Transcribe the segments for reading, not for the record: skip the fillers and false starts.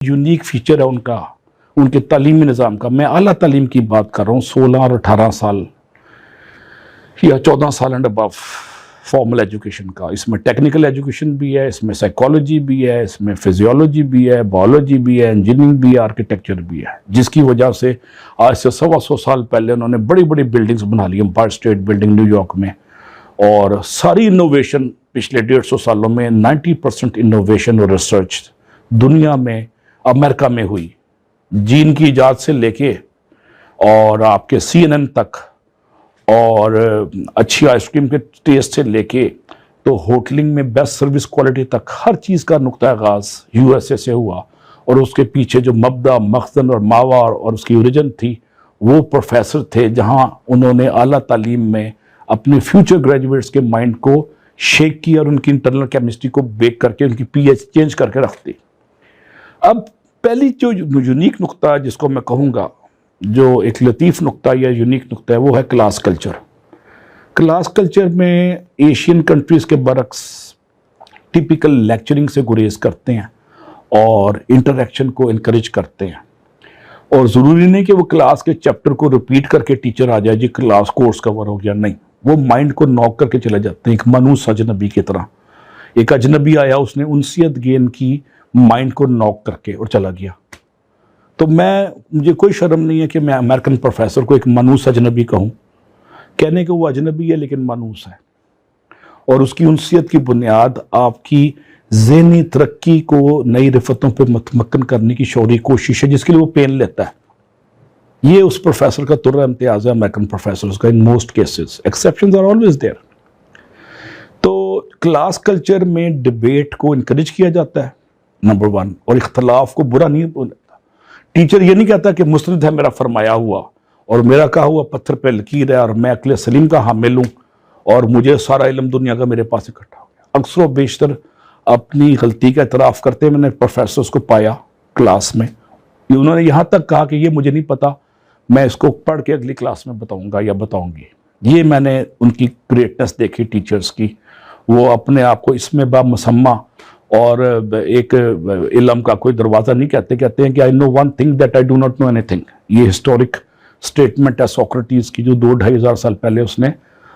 Unique feature है उनका, उनके तालीमी निज़ाम का। मैं आला तालीम की बात कर रहा हूँ, 16 और 18 साल या 14 साल एंड अबव फॉर्मल एजुकेशन का। इसमें टेक्निकल एजुकेशन भी है, इसमें साइकोलॉजी भी है, इसमें फिजियोलॉजी भी है, बायोलॉजी भी है, इंजीनियरिंग भी है, आर्किटेक्चर भी है, जिसकी वजह से आज से 125 साल पहले उन्होंने बड़ी बड़ी बिल्डिंग्स बना ली, एम्पायर स्टेट बिल्डिंग न्यूयॉर्क में। और सारी इनोवेशन पिछले 150 सालों में 90% इनोवेशन और रिसर्च दुनिया में अमेरिका में हुई। जीन की इजाद से लेके और आपके CNN तक और अच्छी आइसक्रीम के टेस्ट से लेके तो होटलिंग में बेस्ट सर्विस क्वालिटी तक, हर चीज़ का नुक्ता आगाज़ USA से हुआ। और उसके पीछे जो मबदा, मखज़न और मावार और उसकी ओरिजिन थी, वो प्रोफेसर थे जहां उन्होंने आला तालीम में अपने फ्यूचर ग्रेजुएट्स के माइंड को शेक किया और उनकी इंटरनल केमिस्ट्री को बेक करके उनकी pH चेंज करके रख दी। अब पहली जो यूनिक नुक्ता जिसको मैं कहूँगा, जो एक लतीफ़ नुक्ता या यूनिक नुक्ता है, वो है क्लास कल्चर। क्लास कल्चर में एशियन कंट्रीज़ के बरक्स टिपिकल लेक्चरिंग से गुरेज करते हैं और इंटरेक्शन को इनकरेज करते हैं। और ज़रूरी नहीं कि वो क्लास के चैप्टर को रिपीट करके टीचर आ जाए जी क्लास कोर्स कवर हो गया, नहीं, वो माइंड को नॉक करके चले जाते हैं, एक मनूस अजनबी की तरह। एक अजनबी आया, उसने उनसियत गेन की माइंड को नॉक करके और चला गया। तो मुझे कोई शर्म नहीं है कि मैं अमेरिकन प्रोफेसर को एक मनूस अजनबी कहूँ, कहने को वो अजनबी है लेकिन मनूस है। और उसकी उनसियत की बुनियाद आपकी ज़हनी तरक्की को नई रिफतों पर मतमक्कन करने की शौरी कोशिश है, जिसके लिए वो पेन लेता है। ये उस प्रोफेसर का तुर्रा इम्तियाज़ है अमेरिकन प्रोफेसर्स का, in most cases, exceptions are always there. तो क्लास कल्चर में डिबेट को इनकरेज किया जाता है, नंबर 1, और इख्तलाफ को बुरा नहीं बोलता। टीचर ये नहीं कहता कि मुस्तनद है मेरा फरमाया हुआ और मेरा कहा हुआ पत्थर पे लकीर है और मैं अक्ल सलीम का हामिल हूँ और मुझे सारा इल्म दुनिया का मेरे पास इकट्ठा हो गया। अक्सर बेशतर अपनी गलती का इतराफ़ करते मैंने प्रोफेसर्स को पाया क्लास में, उन्होंने यहाँ तक कहा कि ये मुझे नहीं पता, मैं इसको पढ़ के अगली क्लास में बताऊँगा या बताऊँगी। ये मैंने उनकी ग्रेटनेस देखी टीचर्स की। वो अपने आप को इसमें बामुसम्मा और एक इल्म का कोई दरवाज़ा नहीं कहते हैं कि I know one thing that I do not know anything. ये हिस्टोरिक स्टेटमेंट है सोक्रेटिस की, जो 2-2,500 साल पहले उसने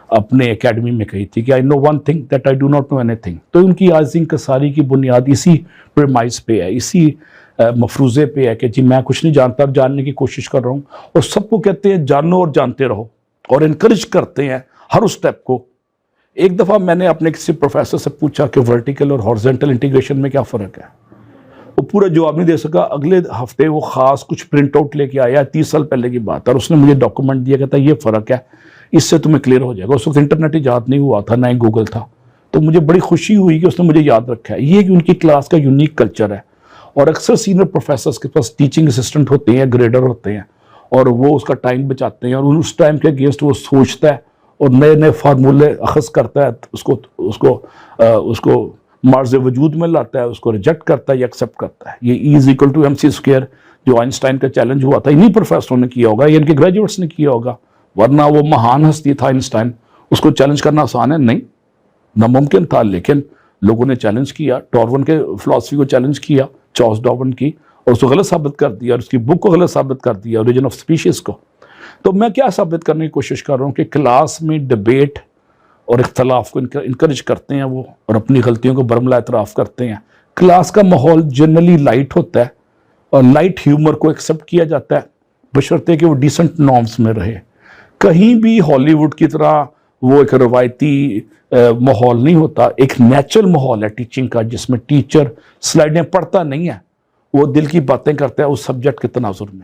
अपने एकेडमी में कही थी कि I know one thing that I do not know anything. तो उनकी आजिम कसारी की बुनियाद इसी प्रेमाइज पे है, इसी मफरूज़े पे है कि जी मैं कुछ नहीं जानता, जानने की कोशिश कर रहा हूँ। और सबको कहते हैं जानो और जानते रहो, और इनकरेज करते हैं हर उस स्टेप को। एक दफ़ा मैंने अपने किसी प्रोफेसर से पूछा कि वर्टिकल और हॉरिजॉन्टल इंटीग्रेशन में क्या फ़र्क है। वो पूरा जवाब नहीं दे सका। अगले हफ्ते वो ख़ास कुछ प्रिंट आउट लेके आया, 30 साल पहले की बात है, और उसने मुझे डॉक्यूमेंट दिया, कहता ये फ़र्क है, इससे तुम्हें क्लियर हो जाएगा। उस वक्त इंटरनेट ईजाद नहीं हुआ था, ना ही गूगल था। तो मुझे बड़ी खुशी हुई कि उसने मुझे याद रखा है। ये कि उनकी क्लास का यूनिक कल्चर है। और अक्सर सीनियर प्रोफेसर्स के पास टीचिंग असिस्टेंट होते हैं, ग्रेडर होते हैं, और वो उसका टाइम बचाते हैं और उस टाइम के अगेंस्ट वो सोचता है और नए नए फार्मूले अखज़ करता है, उसको मार्ज़ वजूद में लाता है, उसको रिजेक्ट करता है या एक्सेप्ट करता है। ये E=mc², जो आइंस्टाइन का चैलेंज हुआ था, इन्हीं प्रोफेसरों ने किया होगा या इनके ग्रेजुएट्स ने किया होगा, वरना वो महान हस्ती था आइंस्टाइन, उसको चैलेंज करना आसान है नहीं, नामुमकिन था। लेकिन लोगों ने चैलेंज किया, डार्विन के फिलॉसफी को चैलेंज किया, चार्ल्स डार्विन की, और उसको गलत साबित कर दिया, और उसकी बुक को गलत साबित कर दिया, ओरिजिन ऑफ स्पीशीज़ को। तो मैं क्या साबित करने की कोशिश कर रहा हूँ कि क्लास में डिबेट और इख्तलाफ को इनकरेज करते हैं वो, और अपनी गलतियों को बरमला इतराफ़ करते हैं। क्लास का माहौल जनरली लाइट होता है और लाइट ह्यूमर को एक्सेप्ट किया जाता है, बशर्ते कि वो डिसेंट नॉर्म्स में रहे। कहीं भी हॉलीवुड की तरह वो एक रवायती माहौल नहीं होता, एक नेचुरल माहौल है टीचिंग का, जिसमें टीचर स्लाइडें पढ़ता नहीं है, वो दिल की बातें करता है उस सब्जेक्ट के तनाजुर में।